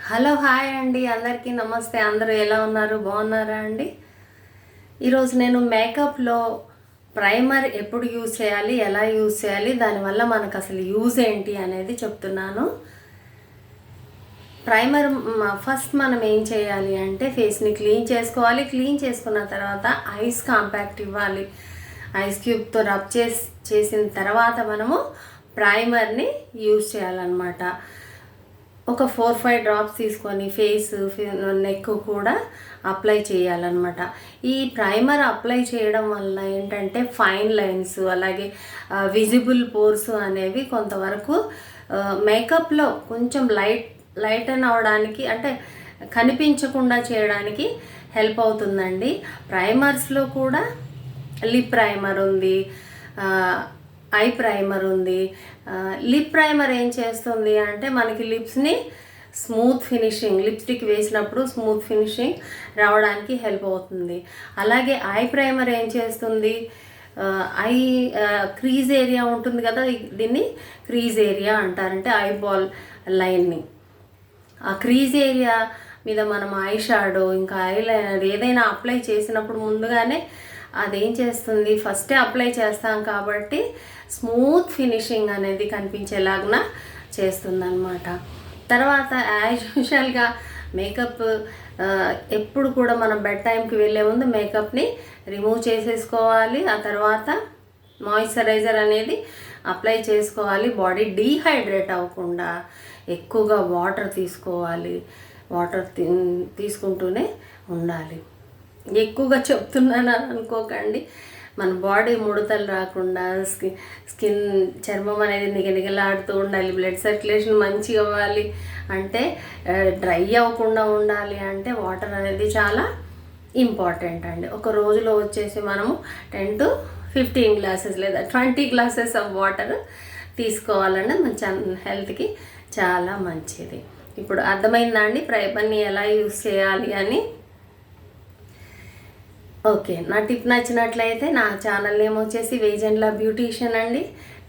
Hello hi అండి, అందరికీ నమస్తే. అందరూ ఎలా ఉన్నారు? బాగున్నారా అండి? ఈరోజు నేను మేకప్లో ప్రైమర్ ఎప్పుడు యూజ్ చేయాలి, ఎలా యూజ్ చేయాలి, దానివల్ల మనకు అసలు యూజ్ ఏంటి అనేది చెప్తున్నాను. ప్రైమర్ ఫస్ట్ మనం ఏం చేయాలి అంటే ఫేస్ని క్లీన్ చేసుకోవాలి. క్లీన్ చేసుకున్న తర్వాత ఐస్ కాంపాక్ట్ ఇవ్వాలి. ఐస్ క్యూబ్తో రబ్ చేసిన తర్వాత మనము ప్రైమర్ని యూజ్ చేయాలన్నమాట. ఒక 4-5 డ్రాప్స్ తీసుకొని ఫేస్, నెక్ కూడా అప్లై చేయాలన్నమాట. ఈ ప్రైమర్ అప్లై చేయడం వల్ల ఏంటంటే ఫైన్ లైన్స్, అలాగే విజిబుల్ పోర్స్ అనేవి కొంతవరకు మేకప్లో కొంచెం లైటన్ అవడానికి, అంటే కనిపించకుండా చేయడానికి హెల్ప్ అవుతుందండి. ప్రైమర్స్లో కూడా లిప్ ప్రైమర్ ఉంది, ఐ ప్రైమర్ ఉంది. లిప్ ప్రైమర్ ఏం చేస్తుంది అంటే మనకి లిప్స్ని స్మూత్ ఫినిషింగ్, లిప్స్టిక్ వేసినప్పుడు స్మూత్ ఫినిషింగ్ రావడానికి హెల్ప్ అవుతుంది. అలాగే ఐ ప్రైమర్ ఏం చేస్తుంది, ఐ క్రీజ్ ఏరియా ఉంటుంది కదా, దీన్ని క్రీజ్ ఏరియా అంటారంటే ఐబాల్ లైన్ని. ఆ క్రీజ్ ఏరియా మీద మనం ఐ షాడో ఇంకా ఐలైనర్ ఏదైనా అప్లై చేసినప్పుడు ముందుగానే అదేం చేస్తుంది, ఫస్టే అప్లై చేస్తాం కాబట్టి స్మూత్ ఫినిషింగ్ అనేది కనిపించేలాగా చేస్తుందన్నమాట. తర్వాత యాజ్ యూజువల్గా మేకప్ ఎప్పుడు కూడా మనం బెడ్ టైంకి వెళ్ళే ముందు మేకప్ని రిమూవ్ చేసేసుకోవాలి. ఆ తర్వాత మాయిశ్చరైజర్ అనేది అప్లై చేసుకోవాలి. బాడీ డీహైడ్రేట్ అవ్వకుండా ఎక్కువగా వాటర్ తీసుకోవాలి. వాటర్ తీసుకుంటూనే ఉండాలి. ఎక్కువగా చెప్తున్నాను అనుకోకండి. మన బాడీ ముడతలు రాకుండా, స్కిన్ చర్మం అనేది నిగనిగలాడుతూ ఉండాలి. బ్లడ్ సర్క్యులేషన్ మంచిగా అవ్వాలి అంటే, డ్రై అవ్వకుండా ఉండాలి అంటే వాటర్ అనేది చాలా ఇంపార్టెంట్ అండి. ఒక రోజులో వచ్చేసి మనము 10 to 15 గ్లాసెస్ లేదా 20 గ్లాసెస్ ఆఫ్ వాటర్ తీసుకోవాలంటే మన హెల్త్కి చాలా మంచిది. ఇప్పుడు అర్థమైందా అండి ప్రైమర్ని ఎలా యూజ్ చేయాలి అని? ఓకే, నా టిప్ నచ్చినట్లయితే నా ఛానల్ నేమ్ వచ్చేసి వేజెండ్ల బ్యూటీషియన్ అండి.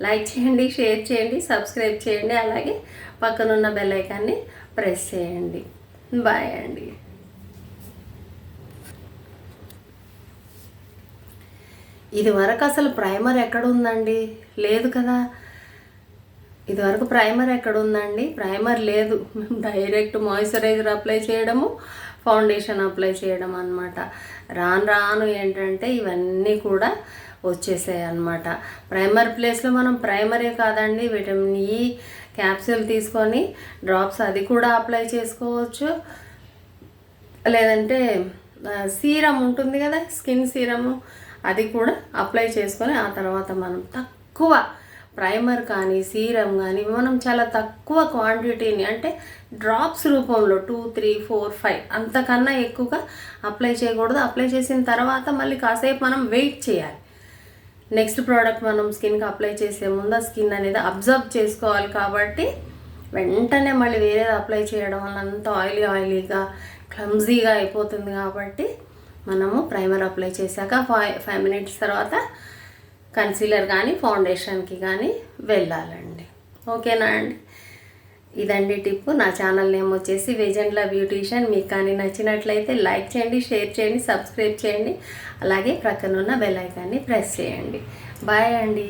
లైక్ చేయండి, షేర్ చేయండి, సబ్స్క్రైబ్ చేయండి, అలాగే పక్కనున్న బెల్ ఐకాన్ని ప్రెస్ చేయండి. బాయ్ అండి. ఇదివరకు అసలు ప్రైమర్ ఎక్కడుందండి? లేదు కదా. ఇదివరకు ప్రైమర్ ఎక్కడుందండి? ప్రైమర్ లేదు. డైరెక్ట్ మాయిశ్చరైజర్ అప్లై చేయడము, ఫౌండేషన్ అప్లై చేయడం అన్నమాట. రాను ఏంటంటే ఇవన్నీ కూడా వచ్చేసాయి అన్నమాట. ప్రైమర్ ప్లేస్లో మనం ప్రైమరే కాదండి, విటమిన్ ఈ క్యాప్సూల్ తీసుకొని డ్రాప్స్ అది కూడా అప్లై చేసుకోవచ్చు. లేదంటే సీరం ఉంటుంది కదా, స్కిన్ సీరము, అది కూడా అప్లై చేసుకొని ఆ తర్వాత మనం తక్కువ ప్రైమర్ కానీ సీరం కానీ మనం చాలా తక్కువ క్వాంటిటీని, అంటే డ్రాప్స్ రూపంలో 2, 3, 4, 5 అంతకన్నా ఎక్కువగా అప్లై చేయకూడదు. అప్లై చేసిన తర్వాత మళ్ళీ కాసేపు మనం వెయిట్ చేయాలి. నెక్స్ట్ ప్రోడక్ట్ మనం స్కిన్కి అప్లై చేసే ముందు ఆ స్కిన్ అనేది అబ్జర్వ్ చేసుకోవాలి. కాబట్టి వెంటనే మళ్ళీ వేరేది అప్లై చేయడం వల్ల అంత ఆయిలీగా క్లమ్జీగా అయిపోతుంది. కాబట్టి మనము ప్రైమర్ అప్లై చేశాక 5 minutes తర్వాత కన్సీలర్ కానీ ఫౌండేషన్కి కానీ వెళ్ళాలండి. ఓకేనా అండి? ఇదండి టిప్. నా ఛానల్ నేమ్ వచ్చేసి వేజెండ్ల బ్యూటీషియన్. మీకు కానీ నచ్చినట్లయితే లైక్ చేయండి, షేర్ చేయండి, సబ్స్క్రైబ్ చేయండి, అలాగే ప్రక్కనున్న బెల్ ఐకాన్ని ప్రెస్ చేయండి. బాయ్ అండి.